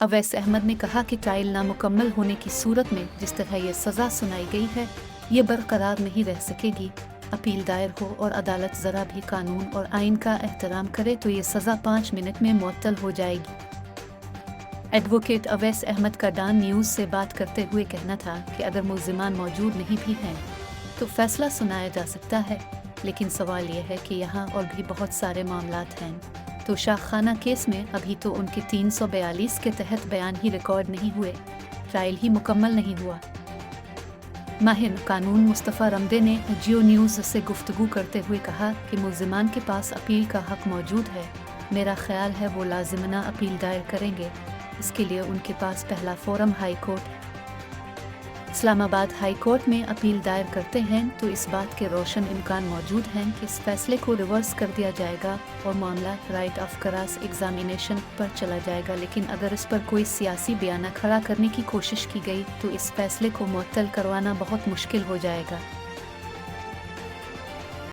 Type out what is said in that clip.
अवैस अहमद ने कहा कि ट्रायल नामुकम्मल होने की सूरत में जिस तरह ये सज़ा सुनाई गई है ये बरकरार नहीं रह सकेगी। अपील दायर हो और अदालत ज़रा भी कानून और आइन का एहतराम करे तो ये सज़ा 5 मिनट में मुअत्तल हो जाएगी। एडवोकेट अवैस अहमद का डॉन न्यूज़ से बात करते हुए कहना था कि अगर मुल्ज़िमान मौजूद नहीं भी हैं तो फैसला सुनाया जा सकता है, लेकिन सवाल यह है कि यहाँ और भी बहुत सारे मामलात हैं। तो शाखखाना केस में अभी तो उनके 342 के तहत बयान ही रिकॉर्ड नहीं हुए, ट्रायल ही मुकम्मल नहीं हुआ। माहिर कानून मुस्तफ़ा रमदे ने जियो न्यूज़ से गुफ्तगू करते हुए कहा कि मुल्ज़िमान के पास अपील का हक मौजूद है। मेरा ख्याल है वो लाजिमना अपील दायर करेंगे। इसके लिए उनके पास पहला forum high court Islamabad high court में अपील दायर करते हैं तो इस बात के रोशन इम्कान मौजूद हैं कि इस फैसले को रिवर्स कर दिया जाएगा और मामला राइट ऑफ क्रॉस एग्जामिनेशन पर चला जाएगा। लेकिन अगर इस पर कोई सियासी बयाना खड़ा करने की कोशिश की गई तो इस फैसले को मुअत्तल करवाना बहुत मुश्किल हो जाएगा।